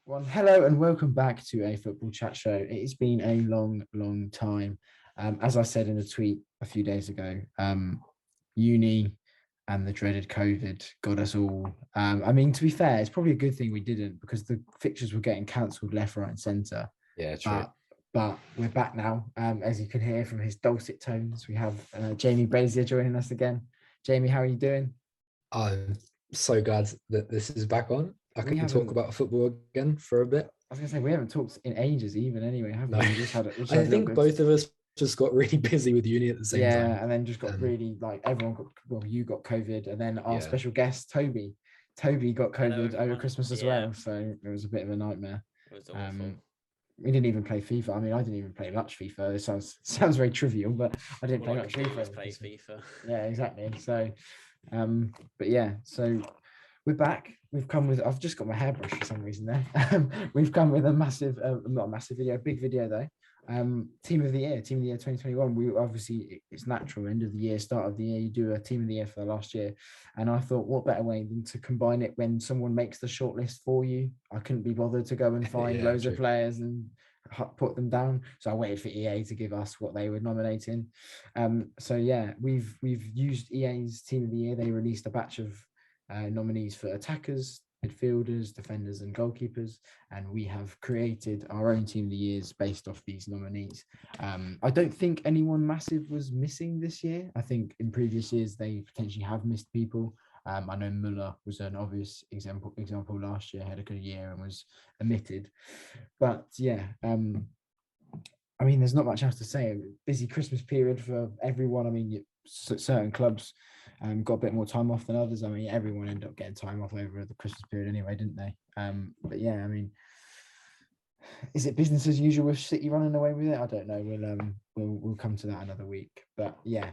Well, hello and welcome back to a football chat show. It has been a long time. As I said in a tweet a few days ago, uni and the dreaded COVID got us all. To be fair, it's probably a good thing we didn't because the fixtures were getting cancelled left, right, and centre. Yeah, true. But we're back now. As you can hear from his dulcet tones, we have Jamie Brazier joining us again. Jamie, how are you doing? I'm so glad that this is back on. I We can talk about football again for a bit. I was gonna say we haven't talked in ages, even anyway, have we? No. We just had I a little think bit. both of us just got really busy with uni at the same time. And then just got really everyone got you got COVID, and then our Yeah. special guest Toby got COVID over everyone. Christmas as well, so it was a bit of a nightmare. It was awful. We didn't even play FIFA. I mean, I didn't even play much FIFA. It sounds very trivial, but I didn't play much FIFA. Play FIFA. Yeah, exactly. So, but yeah, so we're back. We've come with. I've just got my hairbrush for some reason there. We've come with a massive, not a massive video, a big video though. Team of the year 2021. We obviously, it's natural, end of the year, start of the year, you do a team of the year for the last year, and I thought what better way than to combine it when someone makes the shortlist for you. I couldn't be bothered to go and find loads of players and put them down, so I waited for EA to give us what they were nominating. So yeah, we've used EA's team of the year. They released a batch of nominees for attackers, midfielders, defenders, and goalkeepers, and we have created our own team of the years based off these nominees. I don't think anyone massive was missing this year. I think in previous years they potentially have missed people. I know Muller was an obvious example last year, had a good year and was omitted. But yeah, there's not much else to say. Busy Christmas period for everyone. I mean, certain clubs got a bit more time off than others. I mean, everyone ended up getting time off over the Christmas period anyway, didn't they? But yeah, I mean, is it business as usual with City running away with it? I don't know. We'll come to that another week. But yeah,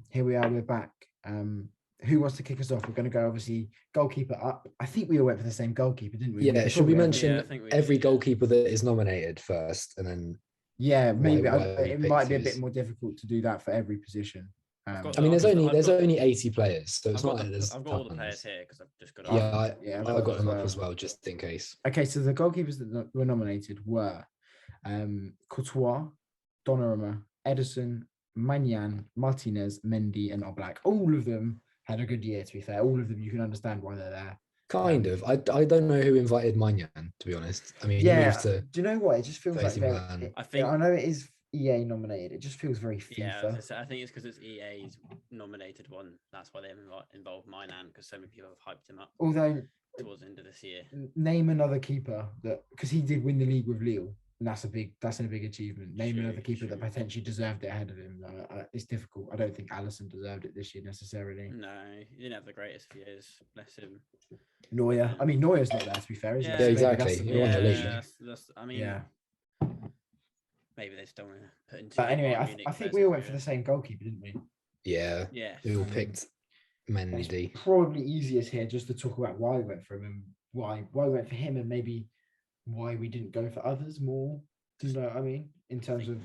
here we are. We're back. Who wants to kick us off? We're going to go obviously goalkeeper up. I think we all went for the same goalkeeper, didn't we? Yeah. Should we mention every goalkeeper that is nominated first, and then? Yeah, maybe it might be a bit more difficult to do that for every position. There's only 80 players, so it's not like there's. I've got all the players here because I've just got. I got them up as well, just in case. Okay, so the goalkeepers that were nominated were Courtois, Donnarumma, Edison, Magnan, Martinez, Mendy, and Oblak. All of them had a good year. To be fair, all of them you can understand why they're there. Kind of. I don't know who invited Magnan, to be honest. I mean, do you know what? It just feels like I know it is EA nominated. It just feels very FIFA. Yeah, I think it's because it's EA's nominated one. That's why they involved Magnan, because so many people have hyped him up. Although towards the end of this year, name another keeper that, because he did win the league with Lille, and that's a big achievement. Name another keeper that potentially deserved it ahead of him. It's difficult. I don't think Alisson deserved it this year necessarily. No, he didn't have the greatest of years. Bless him. Neuer. I mean, Neuer's not there, to be fair, is he? Yeah, exactly. He won the league. Maybe they just don't want to put into. But anyway, I think we all went for the same goalkeeper, didn't we? Yeah. We all picked Mendy. It's probably easiest here just to talk about why we went for him and why we went for him, and maybe why we didn't go for others more. Do you know what I mean? In terms of,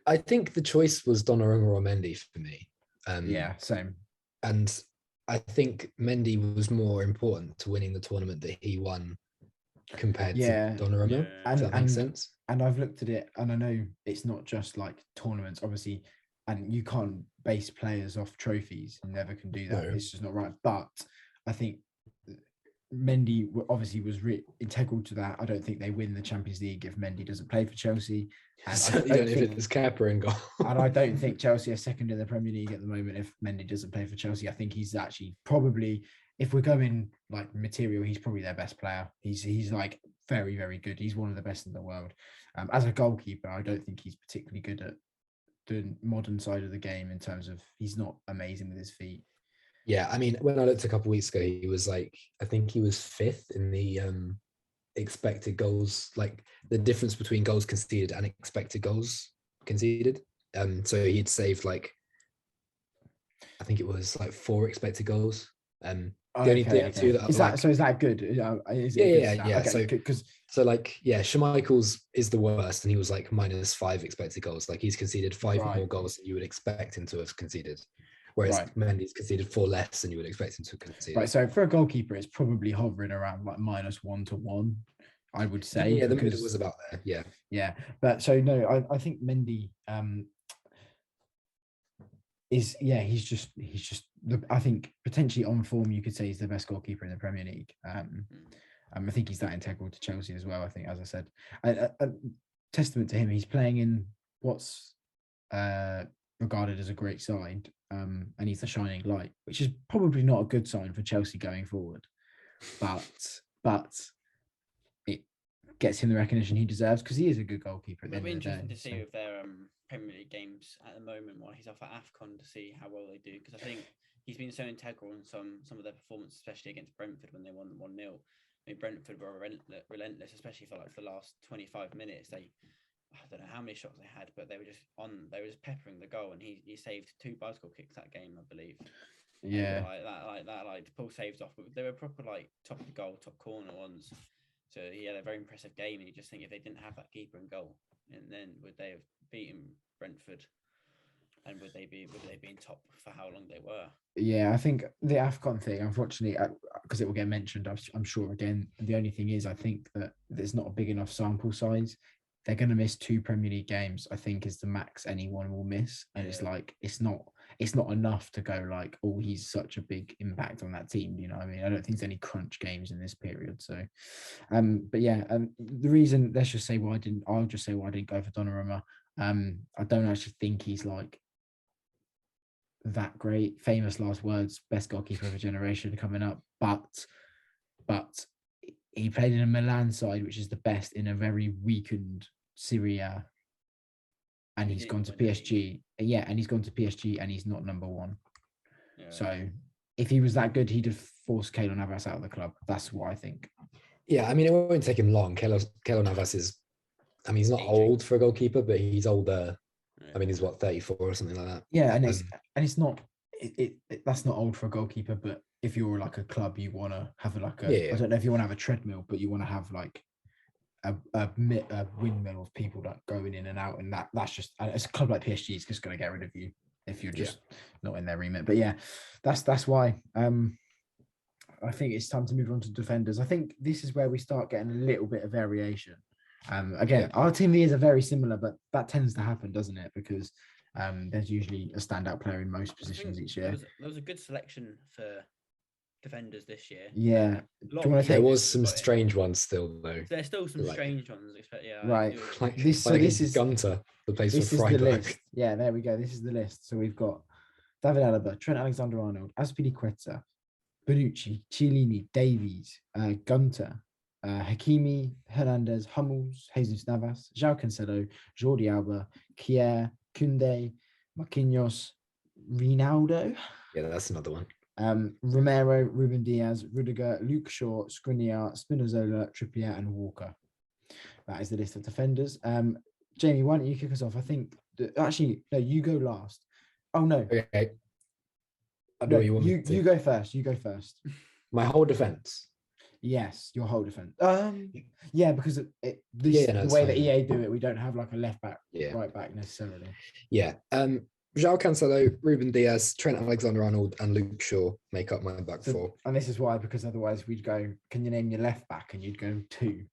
I think the choice was Donnarumma or Mendy for me. Yeah, same. And I think Mendy was more important to winning the tournament that he won compared to Donnarumma. Yeah. Does that make sense? And I've looked at it, and I know it's not just like tournaments, obviously, and you can't base players off trophies. You never can do that. No. It's just not right. But I think Mendy obviously was integral to that. I don't think they win the Champions League if Mendy doesn't play for Chelsea. And if it's Kepa in goal. And I don't think Chelsea are second in the Premier League at the moment if Mendy doesn't play for Chelsea. I think he's actually probably, if we're going like material, he's probably their best player. He's like very, very good. He's one of the best in the world. As a goalkeeper, I don't think he's particularly good at the modern side of the game in terms of he's not amazing with his feet. Yeah, I mean, when I looked a couple of weeks ago, he was like, I think he was fifth in the expected goals, like the difference between goals conceded and expected goals conceded. So he'd saved like, I think it was like 4 expected goals. The only two that is that, so is that good? Yeah. Okay, Schmeichel's is the worst, and he was like -5 expected goals. Like he's conceded 5 more goals than you would expect him to have conceded. Whereas Mendy's conceded 4 less than you would expect him to concede. Right, so for a goalkeeper, it's probably hovering around like -1 to 1. I would say. Yeah, the middle because- was about there. Yeah. Yeah, but so no, I think Mendy is he's just I think potentially on form you could say he's the best goalkeeper in the Premier League. I think he's that integral to Chelsea as well. I think, as I said, a testament to him. He's playing in what's regarded as a great side, and he's the shining light, which is probably not a good sign for Chelsea going forward. But it gets him the recognition he deserves because he is a good goalkeeper. It'll be interesting to see with their Premier League games at the moment while he's off at AFCON to see how well they do, because I think he's been so integral in some of their performances, especially against Brentford when they won 1-0. I mean, Brentford were relentless, especially for like the last 25 minutes. I don't know how many shots they had, but they were just peppering the goal, and he saved 2 bicycle kicks that game, I believe. Yeah, like that, to pull saves off. But they were proper like top of the goal, top corner ones. So he had a very impressive game, and you just think if they didn't have that keeper in goal, and then would they have beaten Brentford, and would they be in top for how long they were? Yeah, I think the AFCON thing, unfortunately, because it will get mentioned, I'm sure again. The only thing is, I think that there's not a big enough sample size. They're going to miss 2 Premier League games, I think, is the max anyone will miss, and it's like it's not enough to go like, oh, he's such a big impact on that team. You know what I mean? I don't think there's any crunch games in this period. So, but yeah, the reason, I'll just say why I didn't go for Donnarumma. I don't actually think he's like that great. Famous last words, best goalkeeper of a generation coming up, but he played in a Milan side, which is the best in a very weakened Serie A. And he's gone to PSG. Yeah, and he's gone to PSG and he's not number 1. Yeah. So if he was that good, he'd have forced Keylor Navas out of the club. That's what I think. Yeah, I mean, it won't take him long. Keylor Navas is, I mean, he's not old for a goalkeeper, but he's older. Yeah. I mean, he's 34 or something like that. Yeah, and it's not that's not old for a goalkeeper, but if you're like a club, you want to have like I don't know if you want to have a treadmill, but you want to have like a windmill of people that going in and out, and that's just, it's a club like PSG is just going to get rid of you if you're just not in their remit. But yeah, that's why I think it's time to move on to defenders. I think this is where we start getting a little bit of variation. Again, our team of the years are very similar, but that tends to happen, doesn't it? Because there's usually a standout player in most positions each year. There was a good selection for defenders this year. Yeah. There was some strange ones still, though. There's still some strange ones. Yeah. Right. This is Gunter, the place for Freiburg. Yeah, there we go. This is the list. So we've got David Alaba, Trent Alexander-Arnold, Azpilicueta, Bonucci, Chiellini, Davies, Gunter, Hakimi, Hernandez, Hummels, Jesus Navas, João Cancelo, Jordi Alba, Kier, Koundé, Marquinhos, Ronaldo. Yeah, that's another one. Romero, Ruben Diaz, Rudiger, Luke Shaw, Skriniar, Spinazzola, Trippier, and Walker. That is the list of defenders. Jamie, why don't you kick us off? I think actually, no, you go last. Oh no. Okay. No, you go first. You go first. My whole defense. Yes, your whole defense. Yeah, because the way that EA do it, we don't have like a left back, right back necessarily. Yeah. João Cancelo, Ruben Diaz, Trent Alexander-Arnold, and Luke Shaw make up my back 4. And this is why, because otherwise we'd go, can you name your left back? And you'd go 2.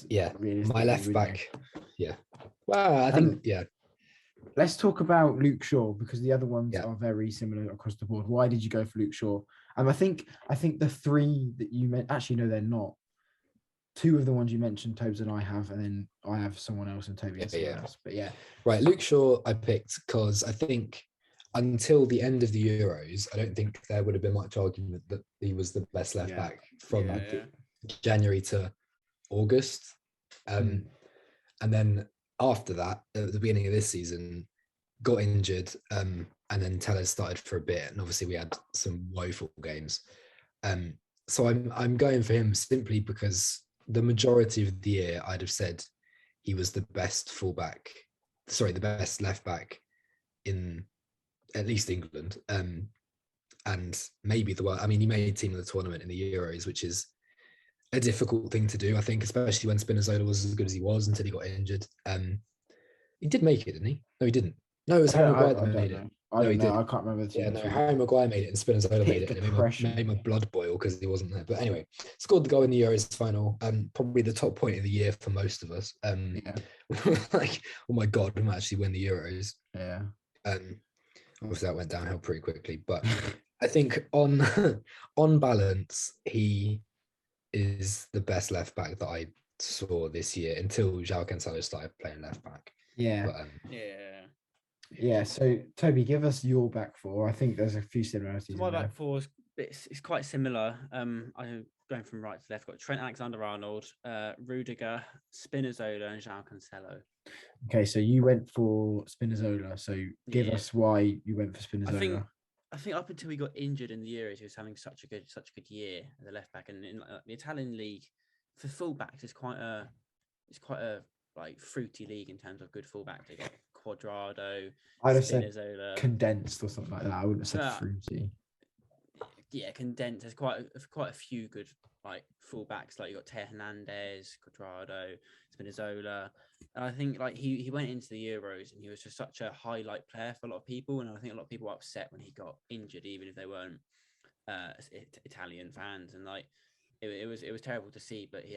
Yeah, my left back. Yeah. Well, I think, Let's talk about Luke Shaw, because the other ones are very similar across the board. Why did you go for Luke Shaw? I think the 3 that you meant, actually, no, they're not. 2 of the ones you mentioned, Tobes and I have, and then I have someone else and Toby has someone else. But yeah. Right, Luke Shaw I picked because I think until the end of the Euros, I don't think there would have been much argument that he was the best left back from January to August. And then after that, at the beginning of this season, got injured, and then Tellez started for a bit, and obviously we had some woeful games. So I'm going for him simply because the majority of the year I'd have said he was the best the best left back in at least England, and maybe the world. I mean, he made team of the tournament in the Euros, which is a difficult thing to do, I think, especially when Spinazzola was as good as he was until he got injured. He did make it, didn't he? No, he didn't. No, it was Harry Maguire that made it. I No, don't he know. did. I can't remember the Yeah, team. no, at all. Harry Maguire made it and Spinazzola made Hit it, and it depression. made my blood boil because he wasn't there. But anyway, scored the goal in the Euros final. Probably the top point of the year for most of us. Yeah, Like, oh my god, we might actually win the Euros. yeah. Obviously that went downhill pretty quickly, but I think on on balance, he is the best left back that I saw this year until João Cancelo started playing left back. Yeah, But Yeah. yeah. So Toby, give us your back four. I think there's a few similarities So my in there. back four is it's quite similar. I'm going from right to left. Got Trent Alexander-Arnold, Rudiger, Spinazzola, and João Cancelo. Okay, so you went for Spinazzola. So give Yeah. us why you went for I think Spinazzola. up until he got injured in the Euros, he was having such a good year as a left back, and in the Italian league for fullbacks, it's quite a like fruity league in terms of good fullbacks. They got Quadrado, I'd have said Spinazzola, condensed or something like that. I wouldn't have said Yeah. fruity. yeah, condensed. There's quite a few good like fullbacks. Like you got Teo Hernandez, Quadrado, Spinazzola, and I think like he went into the Euros and he was just such a highlight player for a lot of people. And I think a lot of people were upset when he got injured, even if they weren't Italian fans. And like it was terrible to see. But he's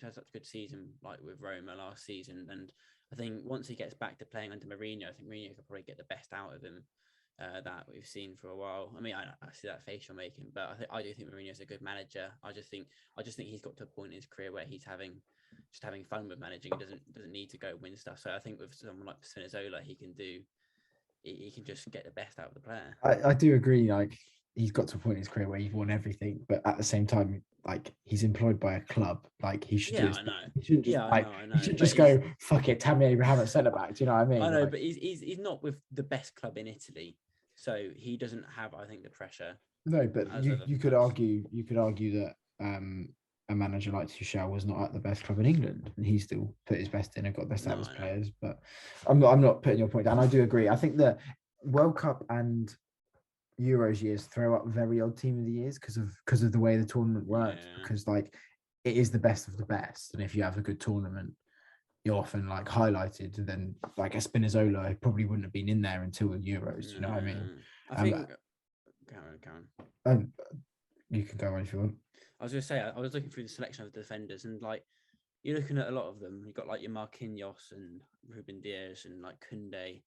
had such a good season like with Roma last season. And I think once he gets back to playing under Mourinho, I think Mourinho could probably get the best out of him. That we've seen for a while. I mean, I see that facial making, but I do think Mourinho's a good manager. I just think he's got to a point in his career where he's having fun with managing. He doesn't need to go win stuff. So I think with someone like Spinazzola, he can just get the best out of the player. I do agree. Like he's got to a point in his career where he's won everything, but at the same time, like he's employed by a club. Like he should do his, I know. He shouldn't just I know. He should just go fuck it. Tammy Abraham at centre back. Do you know what I mean? I know, like, but he's not with the best club in Italy, so he doesn't have, I think, the pressure. No, but you could argue that a manager like Tuchel was not at the best club in England, and he still put his best in and got the best out of his players. But I'm not putting your point down. I do agree. I think that World Cup and Euros years throw up very odd team of the years because of the way the tournament works. Yeah. Because like it is the best of the best, and if you have a good tournament, you're often like highlighted. And then like a Spinazzola probably wouldn't have been in there until the Euros. You know what I mean? I think. Karen. You can go on if you want. I was going to say, I was looking through the selection of the defenders, and like you're looking at a lot of them. You've got like your Marquinhos and Ruben Dias and like Koundé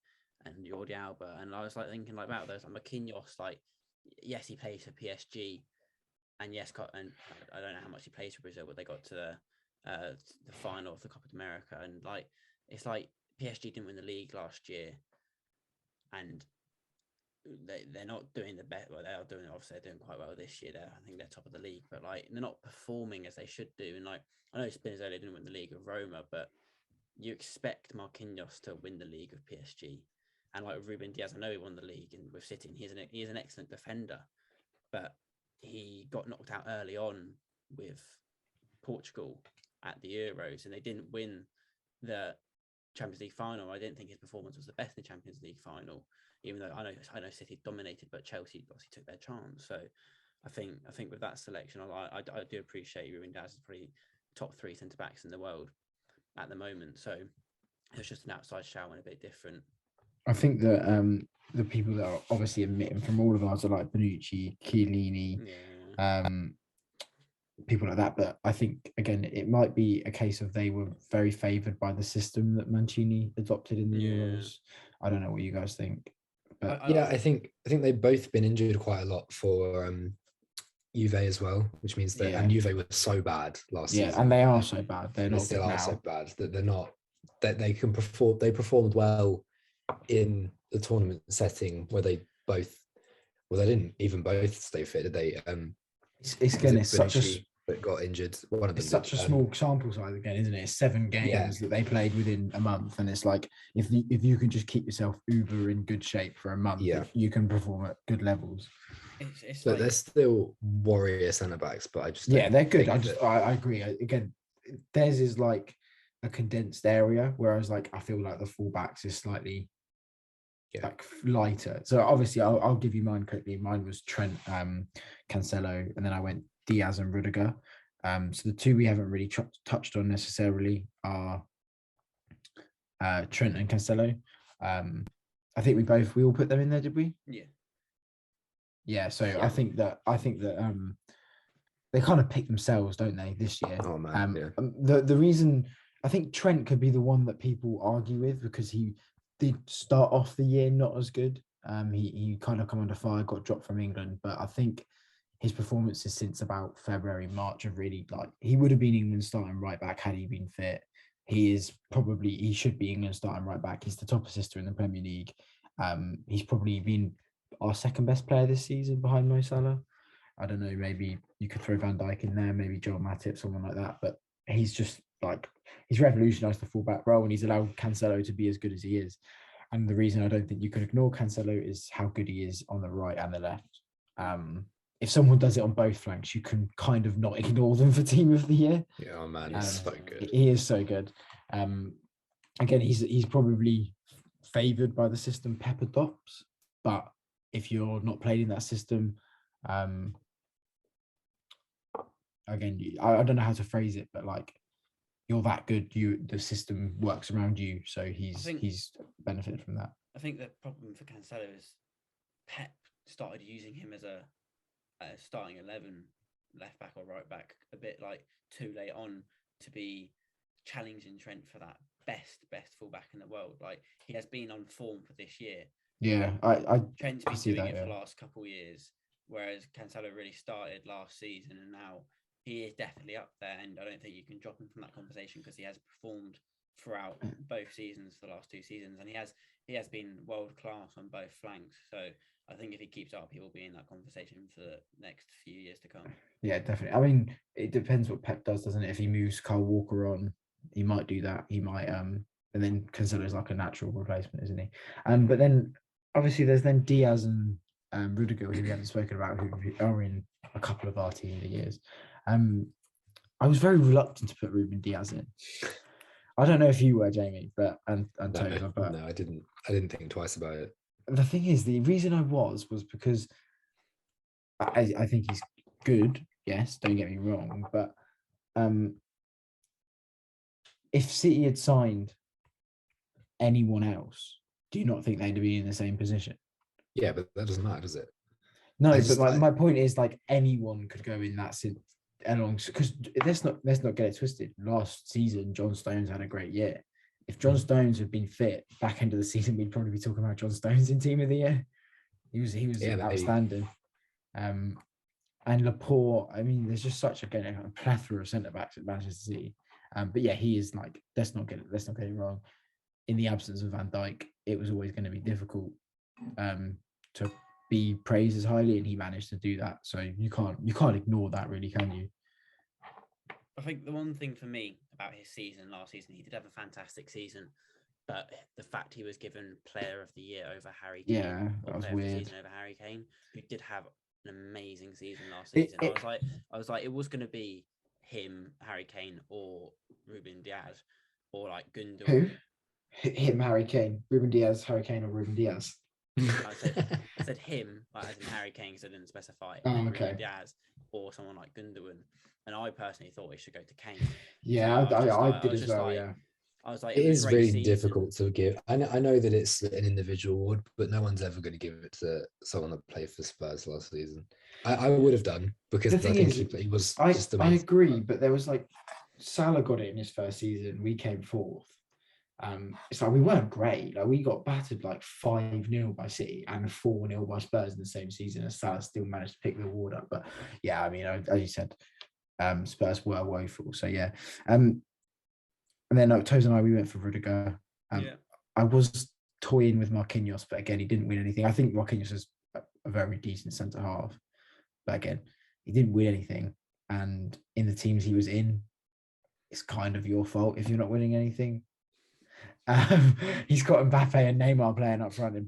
and Jordi Alba, and I was like thinking like about those. Like Marquinhos, like yes, he plays for PSG, and yes, and I don't know how much he plays for Brazil, but they got to the final of the Copa America, and like it's like PSG didn't win the league last year, and they're not doing the best. Well, they are doing, obviously they're doing quite well this year. I think they're top of the league, but like they're not performing as they should do. And like I know Spinazzola didn't win the league of Roma, but you expect Marquinhos to win the league of PSG. And like Ruben Dias, I know he won the league and with City. He is an excellent defender, but he got knocked out early on with Portugal at the Euros, and they didn't win the Champions League final. I didn't think his performance was the best in the Champions League final, even though I know City dominated, but Chelsea obviously took their chance. So I think with that selection, I do appreciate Ruben Dias is probably top 3 centre backs in the world at the moment. So it's just an outside shout and a bit different. I think that the people that are obviously omitting from all of ours are like Bonucci, Chiellini, people like that. But I think again, it might be a case of they were very favoured by the system that Mancini adopted in the Euros. I don't know what you guys think. But I think they've both been injured quite a lot for Juve as well, which means that and Juve was so bad last season. Yeah, and they are so bad. They're not still good are now. so bad that they're not that they can perform. They performed well in the tournament setting where they both. Well, they didn't even both stay fit, did they? It's such a that got injured. One of them. It's such a small sample size again, isn't it? It's 7 games that they played within a month, and it's like if you can just keep yourself uber in good shape for a month, you can perform at good levels. So they're still warrior centre backs, but I just they're good. I agree. Again, theirs is like a condensed area, whereas like I feel like the fullbacks is slightly like lighter. So obviously, I'll give you mine quickly. Mine was Trent, Cancelo, and then I went Diaz and Rudiger. So the two we haven't really touched on necessarily are Trent and Cancelo. I think we all put them in there, did we? Yeah. Yeah. So Yeah. I think that they kind of pick themselves, don't they, this year? Oh man, yeah. The reason I think Trent could be the one that people argue with because he did start off the year not as good. He kind of come under fire, got dropped from England, but I think his performances since about February, March have really he would have been England's starting right back had he been fit. He should be England's starting right back. He's the top assister in the Premier League. He's probably been our second best player this season behind Mo Salah. I don't know, maybe you could throw Van Dijk in there, maybe Joel Matip, someone like that. But he's just he's revolutionised the fullback role and he's allowed Cancelo to be as good as he is. And the reason I don't think you can ignore Cancelo is how good he is on the right and the left. If someone does it on both flanks, you can kind of not ignore them for Team of the Year. Yeah, oh man, he's so good. He is so good. Again, he's probably favoured by the system Pep adopts, but if you're not playing in that system, again, I don't know how to phrase it, but you're that good, the system works around you, so he's benefited from that. I think the problem for Cancelo is Pep started using him as a starting 11 left back or right back a bit too late on to be challenging Trent for that best fullback in the world. He has been on form for this year. Yeah, I Trent's been doing it for the last couple of years, whereas Cancelo really started last season, and now he is definitely up there. And I don't think you can drop him from that conversation because he has performed throughout both seasons for the last 2 seasons, and he has been world class on both flanks. So I think if he keeps up, he will be in that conversation for the next few years to come. Yeah, definitely. I mean, it depends what Pep does, doesn't it? If he moves Kyle Walker on, he might do that. He might and then Cancelo is like a natural replacement, isn't he? But then obviously there's then Diaz and Rudiger, who we haven't spoken about, who are in a couple of our team of the years. I was very reluctant to put Ruben Diaz in. I don't know if you were, Jamie, and Toby, but no, I didn't think twice about it. The thing is, the reason I was because I think he's good. Yes, don't get me wrong, but if City had signed anyone else, do you not think they'd be in the same position? Yeah, but that doesn't matter, does it? No, but my point is anyone could go in that along, because let's not get it twisted. Last season, John Stones had a great year. If John Stones had been fit back end of the season, we'd probably be talking about John Stones in Team of the Year. He was outstanding. And Laporte, I mean, there's just such a plethora of centre backs at Manchester City. But yeah, he is let's not get it wrong. In the absence of Van Dijk, it was always going to be difficult to be praised as highly, and he managed to do that. So you can't ignore that, really, can you? I think the one thing for me about his season last season, he did have a fantastic season, but the fact he was given Player of the Year over Harry Kane, yeah, that was weird. Season over Harry Kane, who did have an amazing season last season. I was like, it was going to be him, Harry Kane, or Ruben Diaz, or Gundogan. Who? Him, Harry Kane, Ruben Diaz, Harry Kane, or Ruben Diaz? I said him, as in Harry Kane, because I didn't specify. Oh, okay. Ruben Diaz, or someone like Gundogan. And I personally thought he should go to Kane. Yeah, I did as well. Yeah. I was like, it is really difficult to give. I know that it's an individual award, but no one's ever going to give it to someone that played for Spurs last season. I would have done, because I think he was just amazing. I agree, but there was Salah got it in his first season. We came fourth. It's we weren't great. We got battered 5-0 by City and 4-0 by Spurs in the same season, and Salah still managed to pick the award up. But yeah, I mean, as you said, Spurs were woeful. So yeah. And then Toes and we went for Rudiger. I was toying with Marquinhos, but again, he didn't win anything. I think Marquinhos is a very decent centre half, but again, he didn't win anything. And in the teams he was in, it's kind of your fault if you're not winning anything. He's got Mbappe and Neymar playing up front in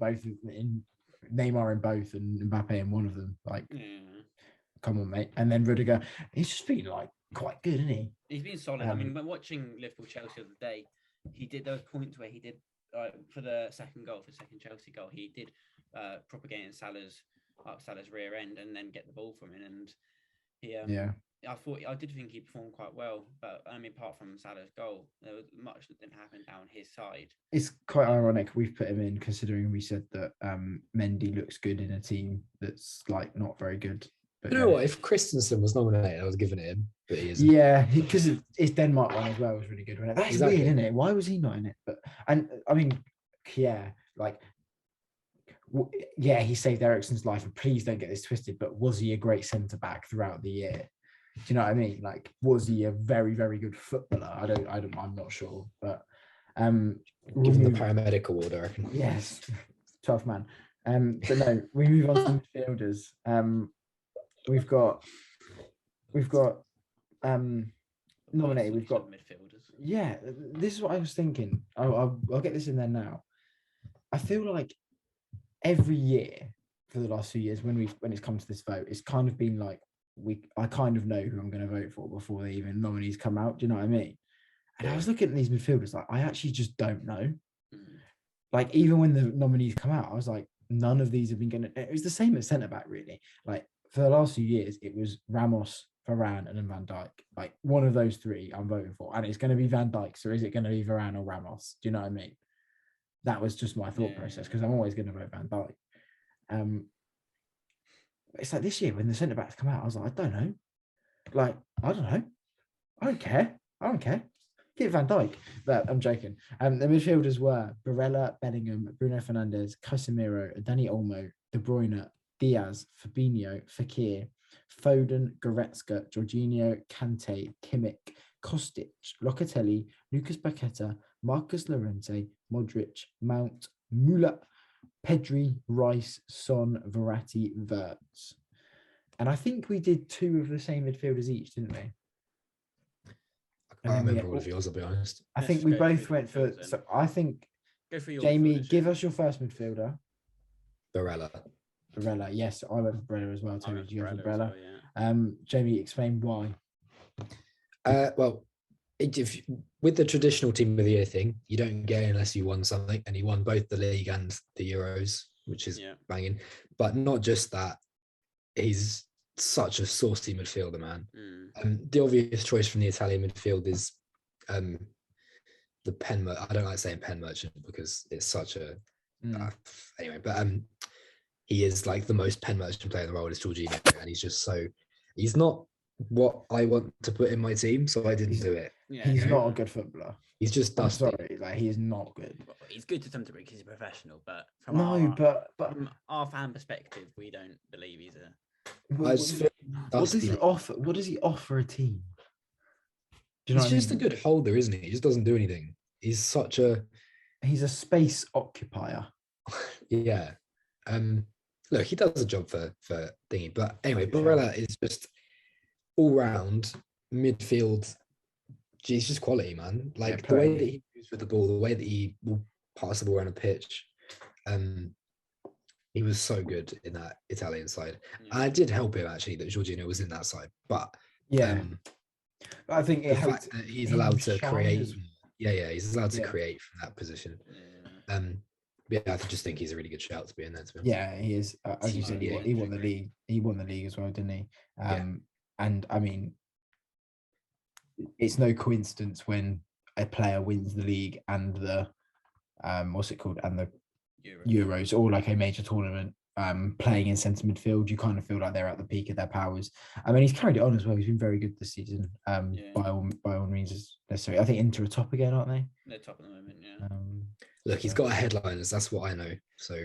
Neymar in both and Mbappe in one of them. Come on, mate. And then Rudiger, he's just been quite good, isn't he? He's been solid. I mean, when watching Liverpool Chelsea the other day, he did those points where he did for the second Chelsea goal, he did propagate Salah's rear end and then get the ball from him, and he I did think he performed quite well, but I mean, apart from Salah's goal, there was much that didn't happen down his side. It's quite ironic we've put him in, considering we said that Mendy looks good in a team that's like not very good. But You know what? If Christensen was nominated, I was giving it him, but he isn't. yeah, because it's Denmark one as well was really good. That's Exactly. weird, isn't it? Why was he not in it? But and I mean, yeah, like yeah, he saved Eriksen's life, and please don't get this twisted, but was he a great centre back throughout the year? Do you know what I mean? Like, was he a very, very good footballer? I'm not sure, but Given the paramedic award, I reckon. yes, tough man. But no, we move on to midfielders. We've got nominated. We've got midfielders. Yeah, this is what I was thinking. I'll get this in there now. I feel like every year for the last few years, when it's come to this vote, it's kind of been like I kind of know who I'm going to vote for before the even nominees come out. Do you know what I mean? And I was looking at these midfielders, like I actually just don't know. Like even when the nominees come out, I was like, none of these have been getting. It was the same at centre back, really. Like for the last few years, it was Ramos, Varane, and then Van Dijk. Like one of those three, I'm voting for, and it's going to be Van Dijk. So is it going to be Varane or Ramos? Do you know what I mean? That was just my thought process, because I'm always going to vote Van Dijk. It's like this year when the centre backs come out, I was like, I don't know. Like, I don't know. I don't care. Get Van Dijk. But I'm joking. The midfielders were Barella, Bellingham, Bruno Fernandes, Casemiro, Dani Olmo, De Bruyne, Diaz, Fabinho, Fekir, Foden, Goretzka, Jorginho, Kante, Kimmich, Kostic, Locatelli, Lucas Paqueta, Marcus Llorente, Modric, Mount, Müller, Pedri, Rice, Son, Verratti, Wirtz. And I think we did two of the same midfielders each, didn't we? I remember all of yours, I'll be honest. I think we both went for. So I think, go for your Jamie, give us your first midfielder. Barella. Yes, I went for Barella as well. Toby, did you go for Barella? Well, yeah. Jamie, explain why. Well, with the traditional team of the year thing, you don't get it unless you won something, and he won both the league and the Euros, which is banging. But not just that, he's such a saucy midfielder, man. The obvious choice from the Italian midfield is the pen. I don't like saying pen merchant because it's such a anyway. But he is like the most pen merchant player in the world is Jorginho, and he's not what I want to put in my team, so I didn't do it. He's not a good footballer. He's just dusty. I'm sorry, like he is not good. Well, he's good to some degree because he's a professional, but from our fan perspective, we don't believe he's a. What does he offer a team? He's just a good holder, isn't he? He just doesn't do anything. He's a space occupier. Yeah. Look, he does a job for thingy, but anyway, Barella is just all round midfield. He's just quality, man. Like the way that he moves with the ball, the way that he will pass the ball around a pitch. He was so good in that Italian side. And it did help him actually that Jorginho was in that side. But I think it helped that he's allowed to create. He's allowed to create from that position. I just think he's a really good shout to be in there. Yeah, he is. As you said, he won the league. He won the league as well, didn't he? And I mean, it's no coincidence when a player wins the league and the what's it called, and the Euros, or like a major tournament, playing in centre midfield. You kind of feel like they're at the peak of their powers. I mean, he's carried it on as well. He's been very good this season. By all means as necessary. I think Inter are top again, aren't they? They're top at the moment, yeah. Look, he's got a headliners. That's what I know. So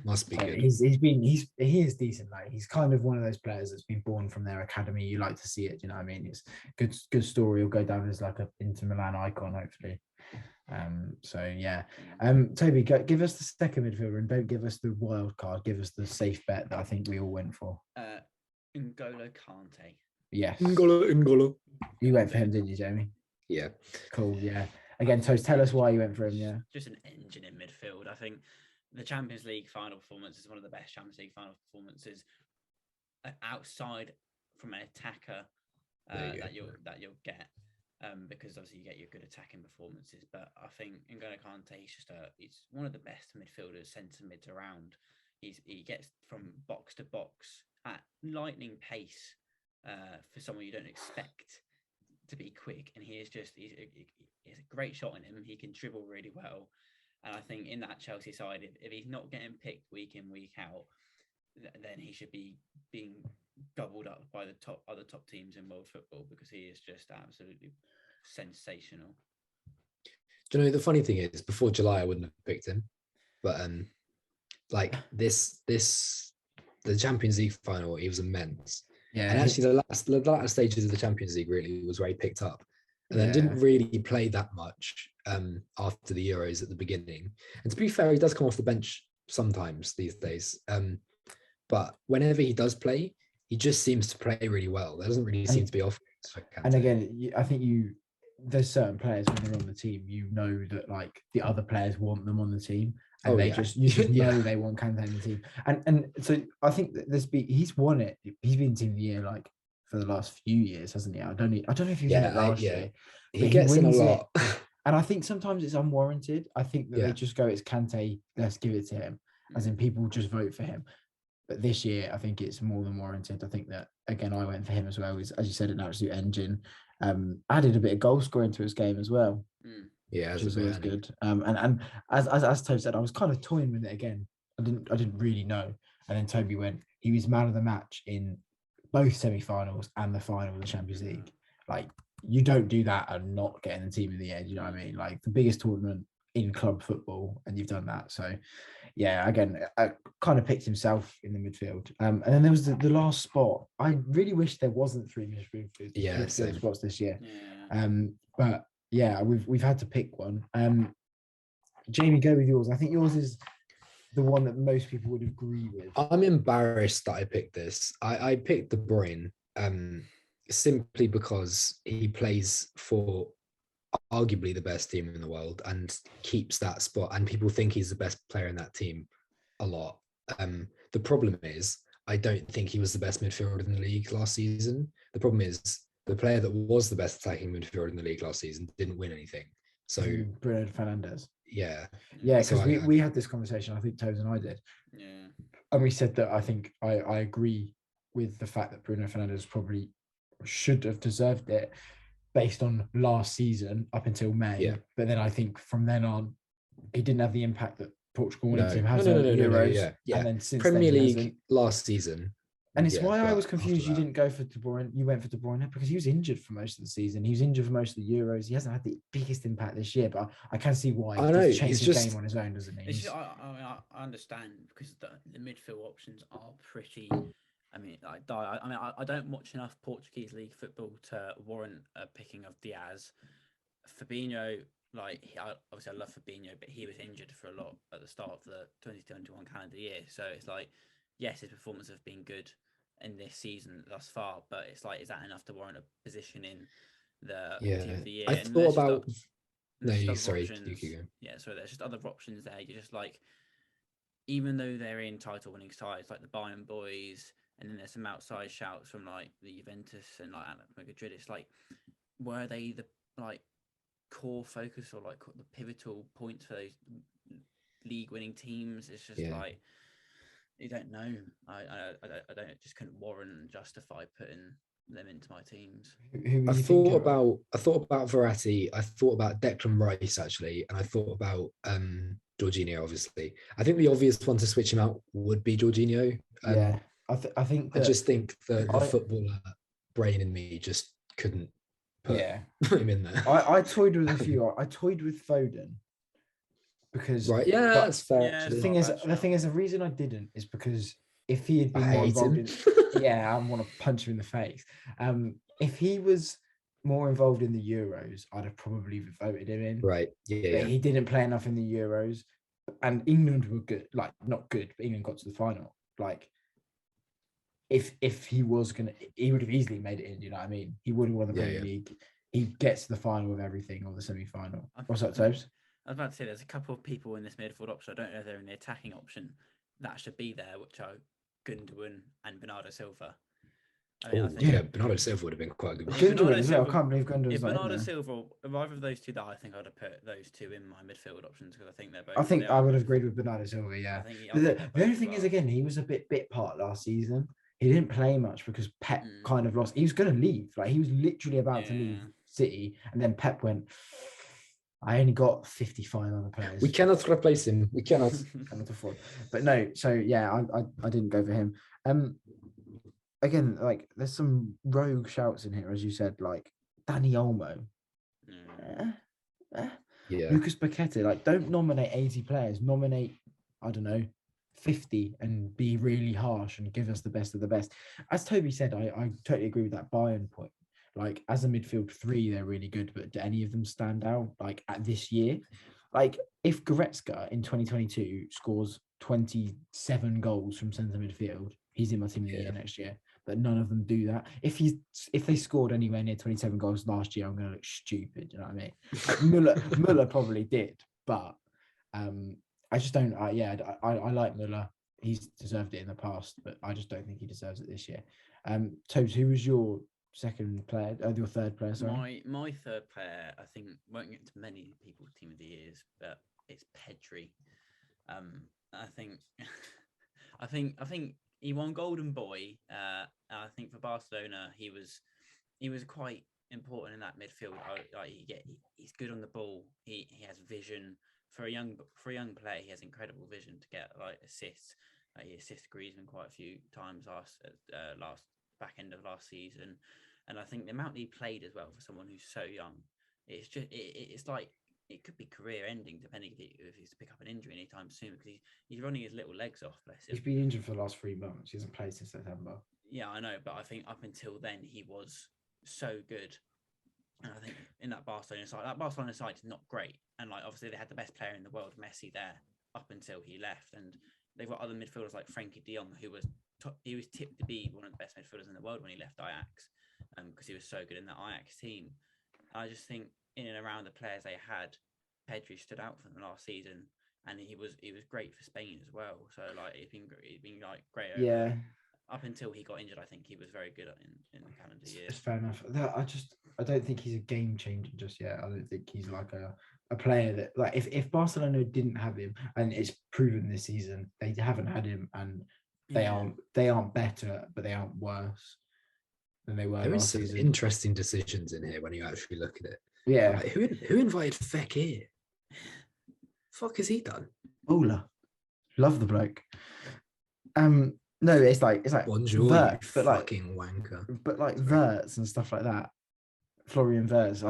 must be good. He is decent. Like he's kind of one of those players that's been born from their academy. You like to see it. You know what I mean? It's good story. He'll go down as like a Inter Milan icon, hopefully. Toby, give us the second midfielder and don't give us the wild card. Give us the safe bet that I think we all went for. N'Golo Kante. Yes. N'Golo. You went for him, didn't you, Jamie? Yeah. Cool. Yeah. Again, Toast, tell us why you went for him. Yeah. Just an engine in midfield. I think the Champions League final performance is one of the best Champions League final performances outside from an attacker that you'll get. Because obviously you get your good attacking performances, but I think N'Golo Kante he's one of the best midfielders, centre mids around. He gets from box to box at lightning pace, for someone you don't expect to be quick, and he's a great shot in him. He can dribble really well, and I think in that Chelsea side, if he's not getting picked week in week out, then he should be being gobbled up by the other top teams in world football, because he is just absolutely sensational. Do you know, the funny thing is, before July I wouldn't have picked him, but like the Champions League final, he was immense. Yeah, and actually the last stages of the Champions League really was where he picked up, and then didn't really play that much after the Euros at the beginning. And to be fair, he does come off the bench sometimes these days, but whenever he does play, he just seems to play really well. There doesn't really seem to be off. And again, I think there's certain players when they're on the team, you know that like the other players want them on the team, and you just know they want Kante on the team. And so I think that he's won it. He's been team of the year like for the last few years, hasn't he? I don't know if he was in it last year. He gets in a lot. And I think sometimes it's unwarranted. I think that they just go, it's Kante, let's give it to him, as in people just vote for him. But this year, I think it's more than warranted. I think that, again, I went for him as well. As you said, an absolute engine. Added a bit of goal scoring to his game as well. Yeah, which is always good. And as Toby said, I was kind of toying with it again. I didn't really know. And then Toby went, he was man of the match in both semi-finals and the final of the Champions League. Like, you don't do that and not getting the team in the end, you know what I mean? Like, the biggest tournament in club football, and you've done that. So yeah, again, I kind of picked himself in the midfield. And then there was the last spot. I really wish there wasn't three midfield spots this year. But yeah, we've had to pick one. Jamie, go with yours. I think yours is the one that most people would agree with. I'm embarrassed that I picked this. I picked De Bruyne simply because he plays for arguably the best team in the world and keeps that spot, and people think he's the best player in that team a lot. The problem is, I don't think he was the best midfielder in the league last season. The problem is, the player that was the best attacking midfielder in the league last season didn't win anything. So Bruno Fernandes. Yeah, because we had this conversation. I think Toes and I did. Yeah, and we said that I think I agree with the fact that Bruno Fernandes probably should have deserved it based on last season up until May. Yeah. But then I think from then on, he didn't have the impact that Portugal wanted him. No, Euros. Yeah. And then since Premier then, League last season. And it's why I was confused you didn't go for De Bruyne. You went for De Bruyne because he was injured for most of the season. He was injured for most of the Euros. He hasn't had the biggest impact this year, but I can see why. I know. He changed the game on his own, doesn't he? I understand, because the midfield options are pretty... I don't watch enough Portuguese league football to warrant a picking of Diaz. Fabinho, obviously I love Fabinho, but he was injured for a lot at the start of the 2021 calendar year. So it's like, yes, his performances have been good in this season thus far, but it's like, is that enough to warrant a position in the team of the year? I thought about... there's just other options there. You're just like, even though they're in title winning sides like the Bayern boys, and then there's some outside shouts from like the Juventus and like Atletico Madrid, it's like, were they the like core focus or like the pivotal points for those league winning teams? It's just like, you don't know. I just couldn't warrant and justify putting them into my teams. I thought about Verratti. I thought about Declan Rice actually, and I thought about Jorginho. Obviously, I think the obvious one to switch him out would be Jorginho. I think I just think the footballer brain in me just couldn't put him in there. I toyed with a few. I toyed with Foden because that's fair. Yeah, the thing is, the reason I didn't is because if he had been more involved I want to punch him in the face. If he was more involved in the Euros, I'd have probably voted him in. Right. Yeah. He didn't play enough in the Euros, and England were good. Like, not good, but England got to the final. Like, if he was gonna, he would have easily made it in. You know what I mean? He would have won the Premier League. He gets to the final with everything, or the semi-final. What's up, Tobes? I was about to say, there's a couple of people in this midfield option. I don't know if they're in the attacking option that should be there, which are Gundogan and Bernardo Silva. Bernardo Silva would have been quite good. Gundogan as well. I can't believe Gundogan's if Bernardo Silva, either of those two, that I think I'd have put those two in my midfield options, because I think they're both. I think I would have agreed with Bernardo Silva. Yeah. The only thing is, again, he was a bit part last season. he didn't play much because Pep kind of lost. He was going to leave. Like, he was literally about to leave City, and then Pep went, I only got 55 other players. We cannot replace him. We cannot. Cannot afford. But no, so yeah, I didn't go for him. Again, like, there's some rogue shouts in here, as you said, like Danny Olmo. Yeah. Lucas Paqueta. Like, don't nominate 80 players. Nominate, I don't know, 50 and be really harsh and give us the best of the best. As Toby said, I totally agree with that Bayern point. Like, as a midfield three, they're really good, but do any of them stand out like at this year? Like, if Goretzka in 2022 scores 27 goals from centre midfield, he's in my team of the year next year. But none of them do that. If they scored anywhere near 27 goals last year, I'm going to look stupid. You know what I mean? Like, Muller probably did, but I just don't. I like Muller. He's deserved it in the past, but I just don't think he deserves it this year. Tobes, who was your second player? Your third player? Sorry. My third player, I think, won't get to many people's team of the years, but it's Pedri. I think he won Golden Boy. I think for Barcelona, he was quite important in that midfield. He's good on the ball. He has vision for a young player. He has incredible vision to get like assists. He assisted Griezmann quite a few times last back end of last season, and I think the amount he played as well for someone who's so young, it's like it could be career ending depending if he's to pick up an injury anytime soon, because he's running his little legs off. Bless him. He's been injured for the last 3 months. He hasn't played since September. Yeah, I know, but I think up until then he was so good. And I think in that Barcelona side is not great. And like obviously they had the best player in the world, Messi, there up until he left. And they've got other midfielders like Frankie de Jong, who was tipped to be one of the best midfielders in the world when he left Ajax, because he was so good in that Ajax team. I just think in and around the players they had, Pedri stood out for them last season, and he was great for Spain as well. So like he's been like great. Yeah. Up until he got injured, I think he was very good in the calendar year. It's fair enough. I don't think he's a game changer just yet. I don't think he's like a player that, like, if Barcelona didn't have him, and it's proven this season they haven't had him, and they aren't better, but they aren't worse than they were last season. Some interesting decisions in here when you actually look at it. Yeah. Like, who invited Fekir? Fuck has he done? Ola. Love the bloke. No, it's like Bonjour, Wirtz, but like fucking wanker. But like Wirtz and stuff like that. Florian Wirtz,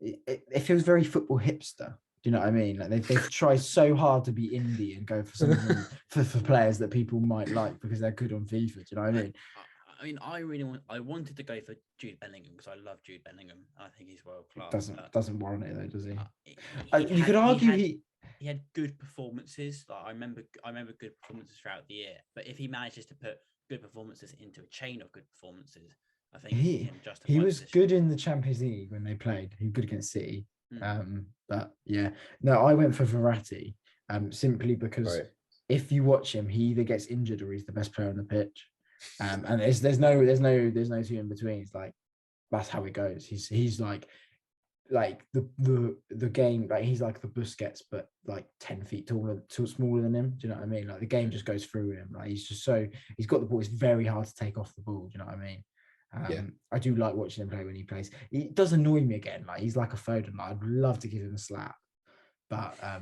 it feels very football hipster. Do you know what I mean? Like they've tried so hard to be indie and go for something for players that people might like because they're good on FIFA. Do you know what I mean? I wanted to go for Jude Bellingham because I love Jude Bellingham. I think he's world class. Doesn't warrant it though, does he? You could argue he had good performances. Like I remember good performances throughout the year. But if he manages to put good performances into a chain of good performances, I think he was good in the Champions League when they played. He was good against City. But yeah, no, I went for Verratti, simply because if you watch him, he either gets injured or he's the best player on the pitch. And there's no two in between. It's like that's how it goes. He's like the game, like he's like the Busquets, but like 10 feet smaller than him. Do you know what I mean? Like the game just goes through him. Like he's got the ball. It's very hard to take off the ball. Do you know what I mean? I do like watching him play when he plays. It does annoy me again. Like he's like a Foden. Like, I'd love to give him a slap, but I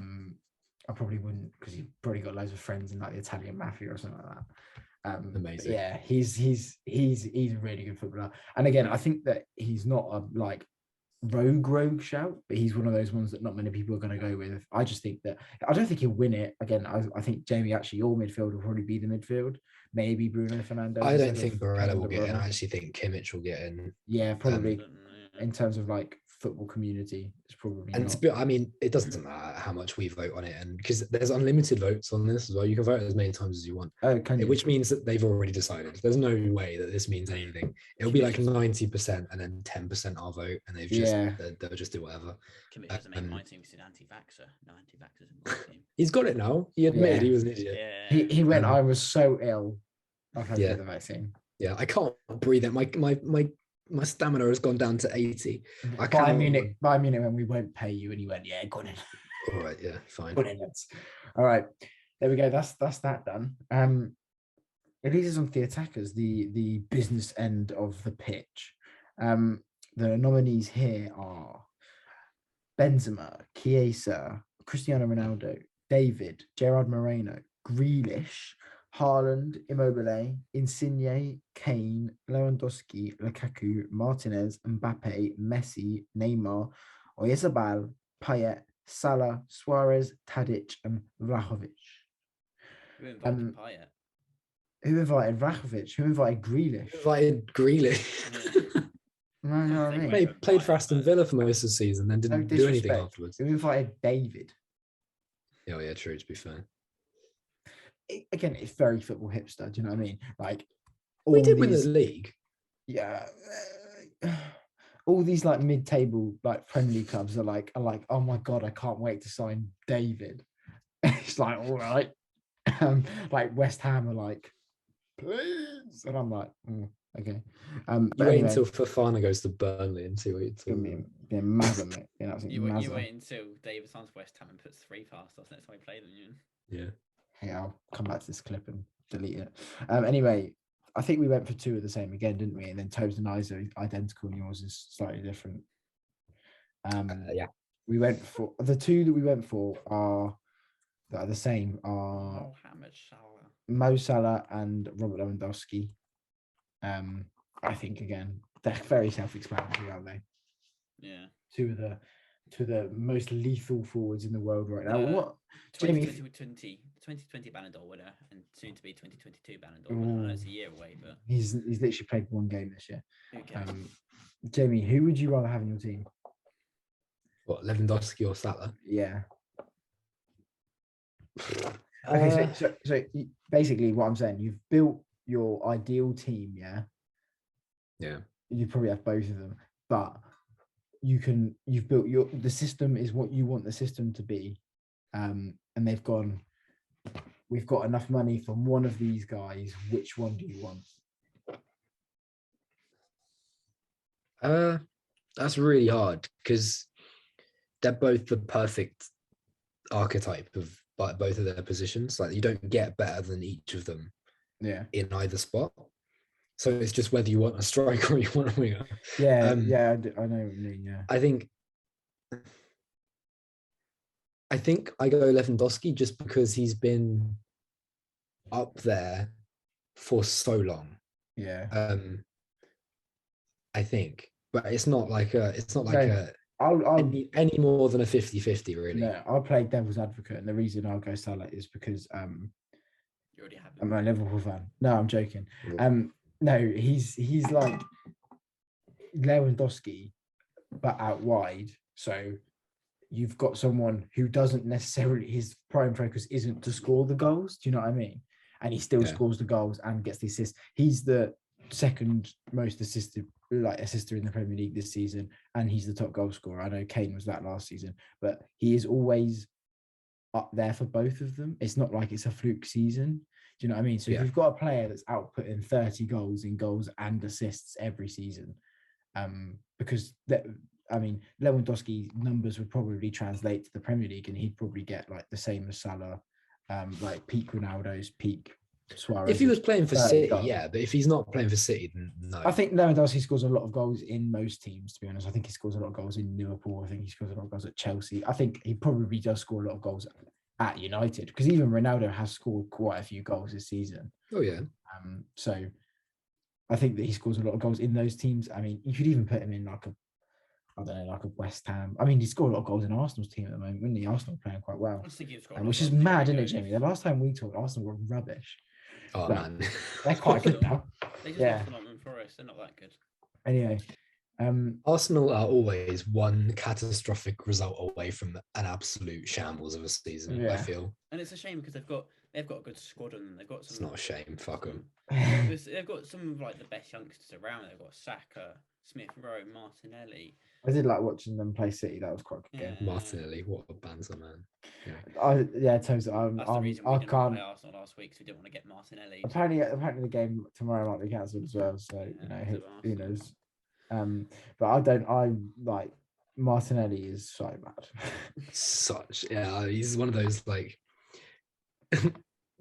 probably wouldn't, because he's probably got loads of friends in like the Italian mafia or something like that. Amazing. Yeah, he's a really good footballer. And again, I think that he's not a like rogue shout, but he's one of those ones that not many people are going to go with. I just think that I don't think he'll win it. Again, I think Jamie, actually your midfield will probably be the midfield. Maybe Bruno Fernandes. I don't think Barella will get in. I actually think Kimmich will get in. Yeah, probably. In terms of like football community, it's probably and I mean, it doesn't matter how much we vote on it, and because there's unlimited votes on this as well, you can vote as many times as you want. Oh, can you? Which means that they've already decided. There's no way that this means anything. It'll be like 90% and then 10% our vote, and they'll just do whatever. Kimmich doesn't make my team because he's an anti-vaxxer. No anti-vaxxers in my team. He's got it now. He admitted he was an idiot. Yeah. He went, I was so ill. I've had the vaccine. Yeah, I can't breathe it. My stamina has gone down to 80. Bayern Munich, when we won't pay you, and he went, yeah, go on in. All right, yeah, fine. All right, there we go. That's that done. It leads us on to the attackers, the business end of the pitch. The nominees here are Benzema, Chiesa, Cristiano Ronaldo, David, Gerard Moreno, Grealish, Haaland, Immobile, Insigne, Kane, Lewandowski, Lukaku, Martinez, Mbappe, Messi, Neymar, Oyarzabal, Payet, Salah, Suarez, Tadic, and Vlahovic. Who invited Payet? Who invited Vlahovic? Who invited Grealish? Invited Grealish. No, you know what I mean? Played for Aston Villa for most of the season, then No didn't do anything disrespect. afterwards. Who invited David? Oh yeah, true. To be fair, Again, it's very football hipster. Do you know what I mean? Like we all did win the these, league. yeah. All these like mid-table like Premier League clubs are like, oh my god, I can't wait to sign David. It's like, all right. Like West Ham are like, please, and I'm like, okay. You But wait anyway, until Fofana goes to Burnley and see what it's gonna be a mazza, mate. You wait until David signs West Ham and puts 3 past us next time we play them. Yeah. Hey, I'll come back to this clip and delete it. Anyway, I think we went for 2 of the same again, didn't we? And then Toby's and I's are identical, and yours is slightly different. Yeah. We went for the 2 that we went for that are the same are Mo Salah and Robert Lewandowski. I think again they're very self-explanatory, aren't they? Yeah. Two of the most lethal forwards in the world right now. What 2020 Ballon d'Or winner and soon to be 2022 Ballon d'Or winner. I know it's a year away, but he's literally played 1 game this year. Okay. Jamie, who would you rather have in your team? What, Lewandowski or Salah? Yeah. Okay, so basically what I'm saying, you've built your ideal team, yeah? Yeah. You probably have both of them, but you've built the system is what you want the system to be. And they've gone, we've got enough money from one of these guys, which one do you want? That's really hard because they're both the perfect archetype of both of their positions. Like you don't get better than each of them in either spot. So it's just whether you want a striker or you want a winger. Yeah, I know what you mean. Yeah, I think I go Lewandowski just because he's been up there for so long. Yeah. I think, but it's not like I'll any more than a 50-50 really. No, I'll play devil's advocate, and the reason I'll go Salah is because you already have I'm a Liverpool fan. No, I'm joking. No, he's like Lewandowski, but out wide. So you've got someone who doesn't necessarily, his prime focus isn't to score the goals. Do you know what I mean? And he still scores the goals and gets the assists. He's the second most assister in the Premier League this season, and he's the top goal scorer. I know Kane was that last season, but he is always up there for both of them. It's not like it's a fluke season. Do you know what I mean? So if you've got a player that's outputting 30 goals in goals and assists every season, because Lewandowski numbers would probably translate to the Premier League, and he'd probably get like the same as Salah, like peak Ronaldo's, peak Suarez. If he was playing for City, goals. yeah, but if he's not playing for City, then no. I think Lewandowski scores a lot of goals in most teams, to be honest. I think he scores a lot of goals in Liverpool. I think he scores a lot of goals at Chelsea. I think he probably does score a lot of goals at United, because even Ronaldo has scored quite a few goals this season. Oh yeah. So I think that he scores a lot of goals in those teams. I mean, you could even put him in like a West Ham. I mean, he scored a lot of goals in Arsenal's team at the moment, when the Arsenal are playing quite well. Which is mad, isn't it, Jamie? The last time we talked, Arsenal were rubbish. Oh man, they're quite good now. They just lost to Nottingham Forest. They're not that good. Anyway, Arsenal are always one catastrophic result away from an absolute shambles of a season. Yeah. I feel, and it's a shame because they've got a good squad and they've got some. It's not a shame. Fuck them. They've got some of like the best youngsters around. They've got Saka, Smith Rowe, Martinelli. I did like watching them play City. That was quite a good game. Martinelli, what a banter, man. Toes. That's the reason we didn't play Arsenal last week, because we didn't want to get Martinelli. Apparently the game tomorrow might be cancelled as well. So who knows? But I like Martinelli is so bad. He's one of those like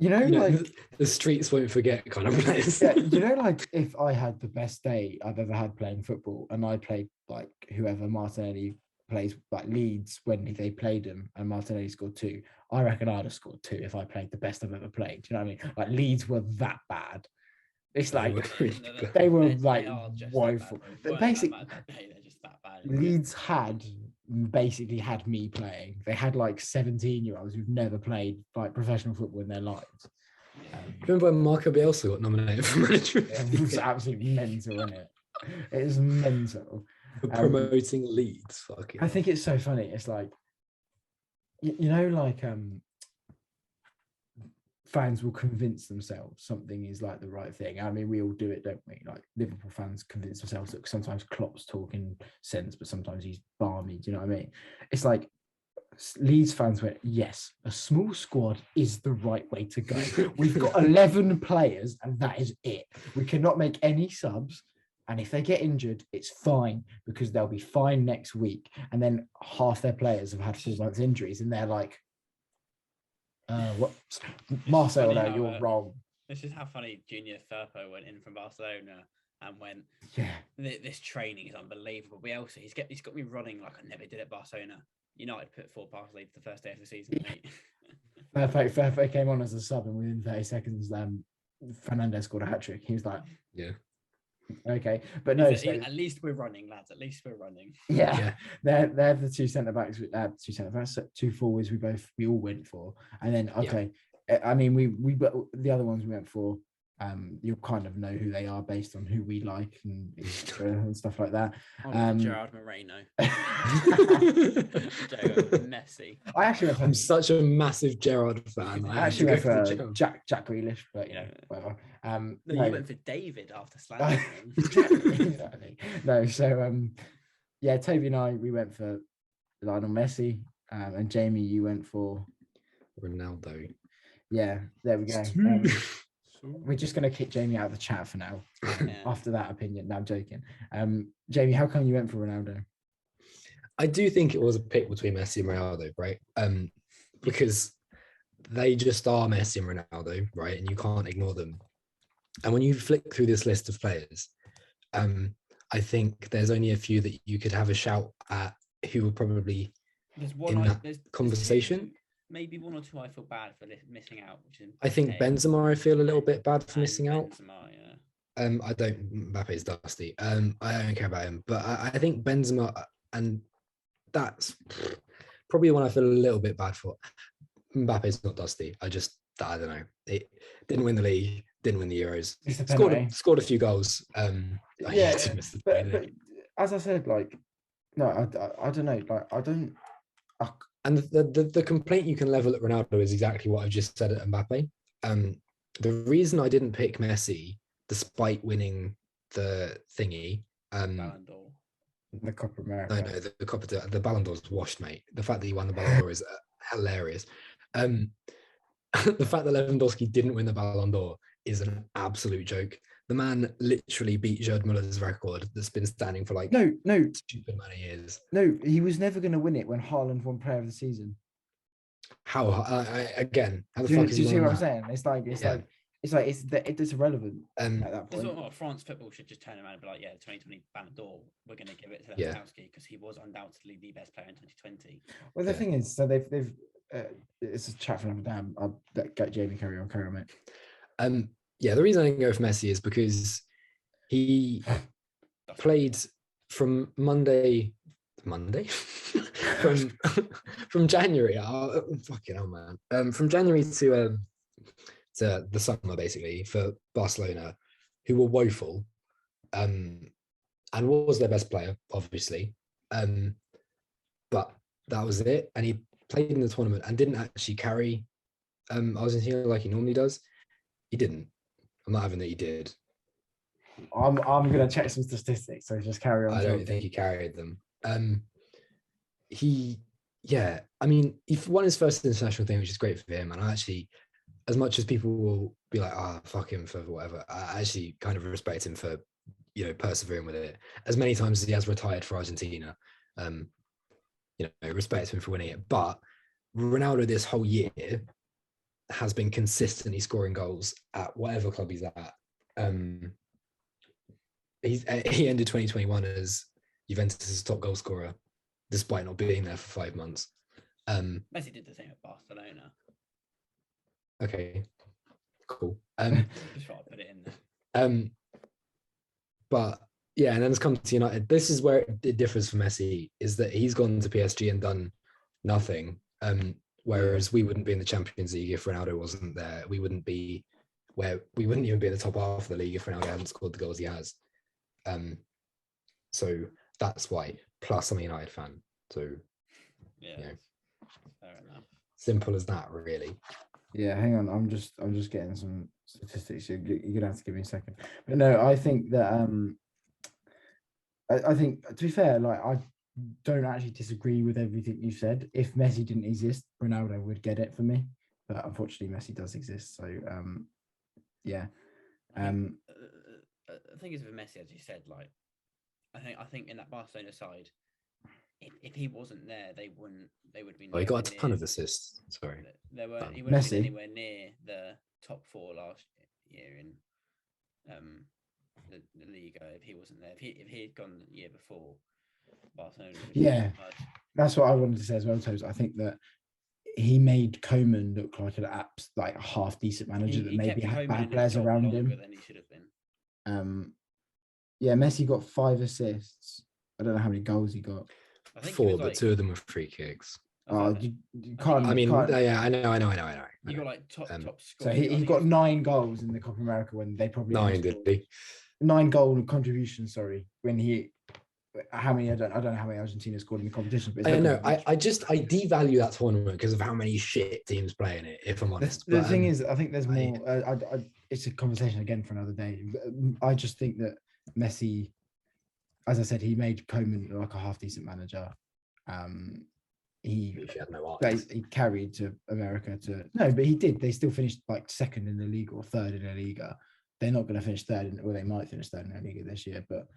You know, like the streets won't forget kind of players. yeah, you know, like if I had the best day I've ever had playing football, and I played like whoever Martinelli plays, like Leeds when they played him, and Martinelli scored 2. I reckon I'd have scored 2 if I played the best I've ever played. Do you know what I mean? Like Leeds were that bad. It's like they were like woeful. But basically, they're just that bad. Leeds basically had me playing. They had like 17-year-olds who've never played like professional football in their lives. Remember when Marco Bielsa got nominated for manager? It was absolutely mental, wasn't it? It is mental. For promoting Leeds. Fucking I think it's so funny. It's like, you know, like fans will convince themselves something is like the right thing. I mean, we all do it, don't we? Like Liverpool fans convince themselves that sometimes Klopp's talking sense, but sometimes he's balmy. Do you know what I mean? It's like Leeds fans went, yes, a small squad is the right way to go. We've got 11 players and that is it. We cannot make any subs. And if they get injured, it's fine because they'll be fine next week. And then half their players have had 4 months injuries and they're like, what? Marcelo, no, you're wrong. This is how funny Junior Firpo went in from Barcelona and went, yeah, this training is unbelievable. Bielsa, he's got me running like I never did at Barcelona. United put 4 past lead the first day of the season, mate. Firpo came on as a sub and within 30 seconds, Fernandez scored a hat-trick. He was like, yeah. Okay, but no. So, at least we're running, lads. At least we're running. Yeah. They're the 2 centre backs. 2 forwards. We all went for, and then okay. Yeah. I mean, we the other ones we went for. You'll kind of know who they are based on who we like and stuff like that. Gerard Moreno. Messi. I actually I'm such a massive Gerard fan. I actually went for Jack Grealish, but you know, whatever. No, you went for David after slandering him. Exactly. No, so yeah, Toby and I, we went for Lionel Messi, and Jamie, you went for Ronaldo. Yeah, there we go. We're just going to kick Jamie out of the chat for now. After that opinion. No, I'm joking. Jamie, how come you went for Ronaldo? I do think it was a pick between Messi and Ronaldo, right? Because they just are Messi and Ronaldo, right? And you can't ignore them. And when you flick through this list of players, I think there's only a few that you could have a shout at who were probably in that conversation. Maybe 1 or 2 I feel bad for missing out. I think Benzema, I feel a little bit bad for missing out. Benzema, yeah. I don't. Mbappe's dusty. I don't care about him, but I think Benzema, and that's probably the one I feel a little bit bad for. Mbappe's not dusty. I don't know. It didn't win the league, didn't win the Euros. Scored a few goals. Yeah, but as I said, like, no, I don't know. Like, I don't. And the complaint you can level at Ronaldo is exactly what I've just said at Mbappe. The reason I didn't pick Messi, despite winning the thingy, the Copa America. No, the Ballon d'Or's washed, mate. The fact that he won the Ballon d'Or is hilarious. The fact that Lewandowski didn't win the Ballon d'Or is an absolute joke. The man literally beat Gerd Muller's record that's been standing for like no stupid amount of years. No, he was never going to win it when Haaland won Player of the Season. How again? How the do fuck you see what I'm saying? It's irrelevant at that point. What France football should just turn around and be like, yeah, 2020 Ballon d'Or, we're going to give it to Lewandowski because he was undoubtedly the best player in 2020. Well, the thing is, so they've it's a chat for another time. I'll get Jamie carry on, mate. Yeah, the reason I didn't go for Messi is because he played from Monday from January. Fucking hell, man. From January to the summer, basically, for Barcelona, who were woeful, and was their best player, obviously. But that was it. And he played in the tournament and didn't actually carry Argentina like he normally does. He didn't. I'm not having that he did. I'm going to check some statistics, so just carry on. I don't think he carried them. I mean, he won his first international thing, which is great for him. And I actually, as much as people will be like, fuck him for whatever, I actually kind of respect him for, persevering with it. As many times as he has retired for Argentina, respect him for winning it. But Ronaldo this whole year has been consistently scoring goals at whatever club he's at. He ended 2021 as Juventus' top goal scorer, despite not being there for 5 months. Messi did the same at Barcelona. Okay, cool. Just thought I'd put it in there. But yeah, and then it's come to United. This is where it differs for Messi, is that he's gone to PSG and done nothing. Whereas we wouldn't be in the Champions League if Ronaldo wasn't there. We wouldn't even be in the top half of the league if Ronaldo hadn't scored the goals he has. So that's why. Plus, I'm a United fan. So Yeah, you know, fair enough. simple as that, really. Yeah, hang on. I'm just getting some statistics. You're gonna have to give me a second. But no, I think that I think, to be fair, like, I don't actually disagree with everything you said. If Messi didn't exist, Ronaldo would get it for me. But unfortunately, Messi does exist. So yeah. The thing is with Messi, as you said, like I think in that Barcelona side, if he wasn't there, they would be. Oh, he got a ton of assists. Sorry, he wouldn't have Messi. been anywhere near the top 4 last year in the Liga if he wasn't there. If he had gone the year before, Barcelona. Yeah, that's what I wanted to say as well, Toes. I think that he made Koeman look like a half decent manager that maybe had bad players around him. Than he should have been. Yeah, Messi got 5 assists. I don't know how many goals he got. I think 4, but 2 of them were free kicks. You can't. I mean, can't. yeah, I know. You got like top score. So he got 9 goals in the Copa America when they probably 9, did he? 9 goal contributions. Sorry, when how many? I don't know how many Argentina scored in the competition. But I don't know. I devalue that tournament because of how many shit teams play in it. If I'm honest, the thing is, I think there's more. It's a conversation again for another day. I just think that Messi, as I said, he made Koeman look like a half decent manager. He had no eyes. He carried to America but he did. They still finished like 2nd in the league or 3rd in the Liga. They're not going to finish 3rd, or they might finish 3rd in the Liga this year. But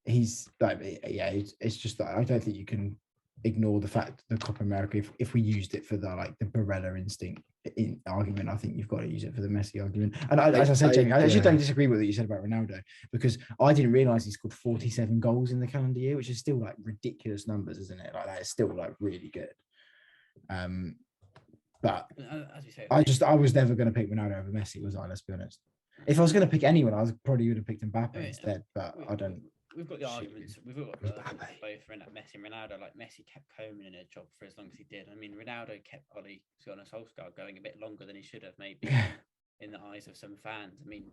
he's like, yeah, it's just that I don't think you can ignore the fact that the Copa America, if we used it for the Barella instinct argument, I think you've got to use it for the Messi argument. And as I said, Jamie, I actually don't disagree with what you said about Ronaldo, because I didn't realize he scored 47 goals in the calendar year, which is still like ridiculous numbers, isn't it? Like, that is still like really good. But as we say, I was never going to pick Ronaldo over Messi, was I? Let's be honest. If I was going to pick anyone, I probably would have picked Mbappe instead. But I don't. We've got the arguments. We've got both Messi and Ronaldo. Like, Messi kept Koeman in a job for as long as he did. I mean, Ronaldo kept Ole Gunnar Solskjaer going a bit longer than he should have, maybe, in the eyes of some fans. I mean,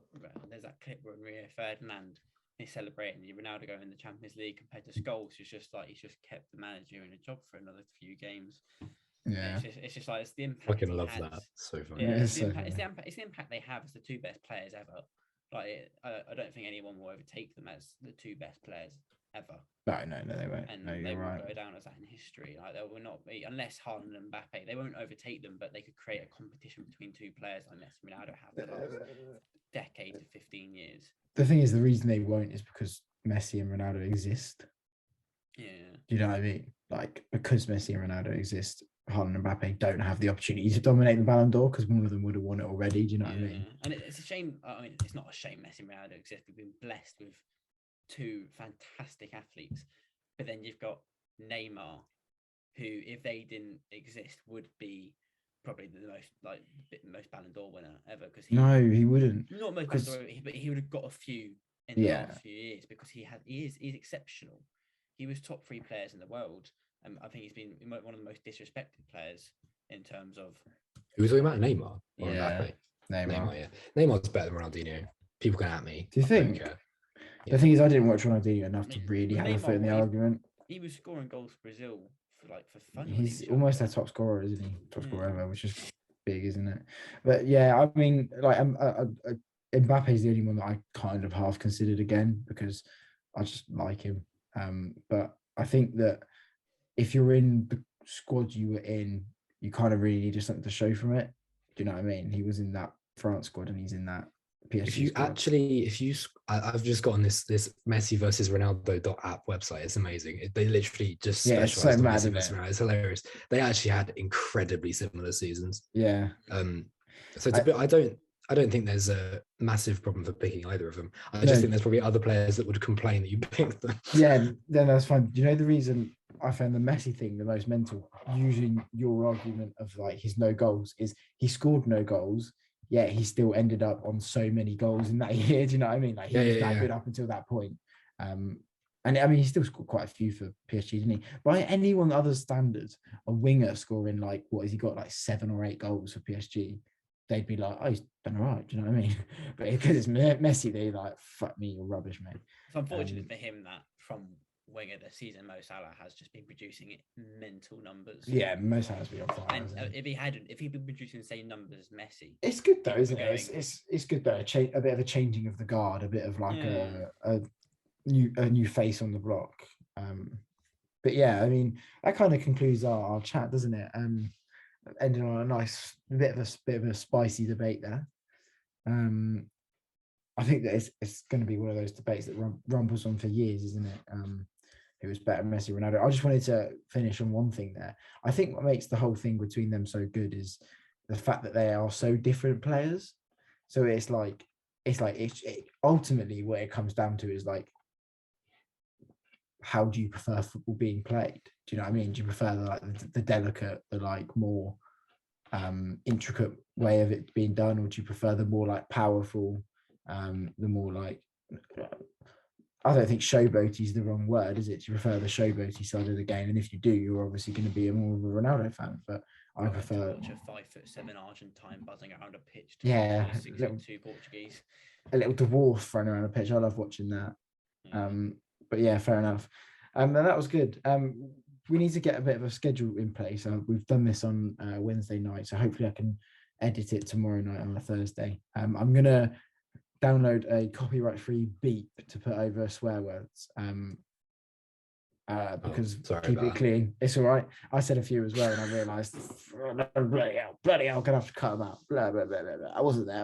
there's that clip where Rio Ferdinand is celebrating Ronaldo going in the Champions League compared to Scholes, who's just like, he's just kept the manager in a job for another few games. Yeah, it's just like, it's the impact. I fucking love that. So funny. Yeah, it's the impact they have as the 2 best players ever. Like, I don't think anyone will overtake them as the 2 best players ever. No, they won't. And no, they will right. go down as that in history. Like, there will not be, unless Haaland and Mbappe, they won't overtake them, but they could create a competition between 2 players like Messi and Ronaldo have for the last decade to 15 years. The thing is, the reason they won't is because Messi and Ronaldo exist. Yeah. Do you know what I mean? Like, because Messi and Ronaldo exist, Haaland and Mbappe don't have the opportunity to dominate the Ballon d'Or, because one of them would have won it already. Do you know what I mean? And it's a shame. I mean, it's not a shame Messi and Ronaldo exist. We've been blessed with 2 fantastic athletes. But then you've got Neymar, who, if they didn't exist, would be probably the most Ballon d'Or winner ever. Because he wouldn't. Not most Ballon d'Or, but he would have got a few in the last few years, because he's exceptional. He was top 3 players in the world. I think he's been one of the most disrespected players in terms of. Who was talking about, Neymar? Or yeah, Neymar. Yeah, Neymar's better than Ronaldinho. People can at me. Do you think? The thing is, I didn't watch Ronaldinho enough to really have a foot in the argument. He was scoring goals for Brazil for fun. He's almost their top scorer, isn't he? Top scorer ever, which is big, isn't it? But yeah, I mean, like, Mbappe is the only one that I kind of half considered again, because I just like him. But I think that if you're in the squad you were in, you kind of really need something to show from it. Do you know what I mean? He was in that France squad and he's in that PSG If you squad. actually, I've just gotten this Messi versus Ronaldo app website. It's amazing. They literally just Yeah, it's specialize so on mad, Messi isn't versus it? Ronaldo. It's hilarious. They actually had incredibly similar seasons. Yeah. So it's a bit, I don't think there's a massive problem for picking either of them. I No. just think there's probably other players that would complain that you picked them. Yeah, then that's fine. Do you know the reason I found the Messi thing the most mental, using your argument of like his no goals, is he scored no goals, yet he still ended up on so many goals in that year. Do you know what I mean? Like he was that good up until that point. And I mean, he still scored quite a few for PSG, didn't he? By anyone other's standards, a winger scoring like, what has he got, like 7 or 8 goals for PSG? They'd be like, oh, he's done all right. Do you know what I mean? But because it's Messi, they're like, fuck me, you're rubbish, mate. It's unfortunate for him that from winger this season, Mo Salah has just been producing mental numbers. Yeah, Mo Salah's been on fire. And if he'd been producing the same numbers as Messi, it's good though, isn't it? It's good though. A bit of a changing of the guard, a bit of like a new face on the block. But yeah, I mean that kind of concludes our chat, doesn't it? Ending on a nice bit of a spicy debate there. I think that it's going to be one of those debates that rumbles on for years, isn't it? Who was better, Messi, Ronaldo? I just wanted to finish on one thing there. I think what makes the whole thing between them so good is the fact that they are so different players. So it's ultimately what it comes down to is like, how do you prefer football being played? Do you know what I mean? Do you prefer the delicate, the like more intricate way of it being done, or do you prefer the more like powerful, the more like, I don't think showboaty is the wrong word, is it? Do you prefer the showboaty side of the game? And if you do, you're obviously going to be more of a Ronaldo fan. But I prefer watch a 5'7" Argentine buzzing around a pitch. Yeah, 6'2" Portuguese. A little dwarf running around a pitch. I love watching that. But yeah, fair enough. And that was good. We need to get a bit of a schedule in place. We've done this on Wednesday night, so hopefully I can edit it tomorrow night on a Thursday. I'm gonna download a copyright-free beep to put over swear words. Because keep it clean. It's all right. I said a few as well, and I realised, bloody hell, I'm gonna have to cut them out. Blah, blah, blah, blah, blah. I wasn't there.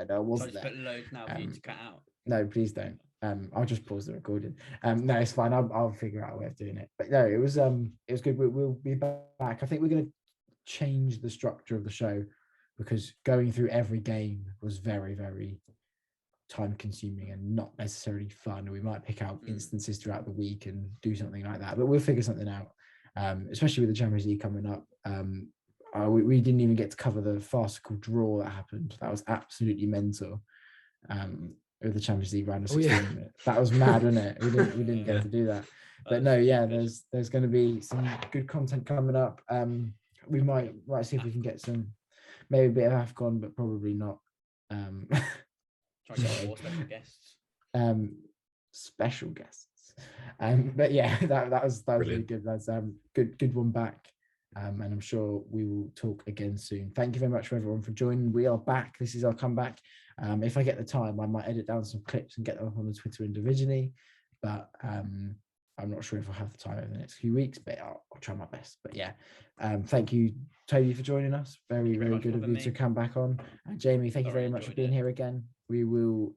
No, I wasn't there. Put loads now for you to cut out. No, please don't. I'll just pause the recording. No, it's fine. I'll figure out a way of doing it. But no, it was good. We'll be back. I think we're going to change the structure of the show, because going through every game was very, very time consuming and not necessarily fun. We might pick out instances throughout the week and do something like that, but we'll figure something out. Especially with the Champions League coming up. We didn't even get to cover the farcical draw that happened. That was absolutely mental. With the Champions League round of 16. That was mad, wasn't it? We didn't get to do that. But no, yeah, there's going to be some good content coming up. We might see if we can get some, maybe a bit of AFCON, but probably not. Try to get more special guests. Special guests. But yeah, that was really good. That's good one back. And I'm sure we will talk again soon. Thank you very much for everyone for joining. We are back. This is our comeback. If I get the time, I might edit down some clips and get them up on the Twitter individually. But I'm not sure if I'll have the time over the next few weeks, but I'll try my best. But yeah, thank you, Toby, for joining us. Very, very good of you to come back on. And Jamie, thank you very much for being here again. We will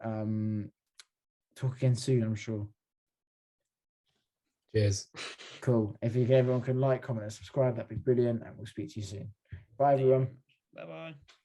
talk again soon, I'm sure. Cheers. Cool. If everyone can like, comment, and subscribe, that'd be brilliant. And we'll speak to you soon. Bye, everyone. Bye-bye.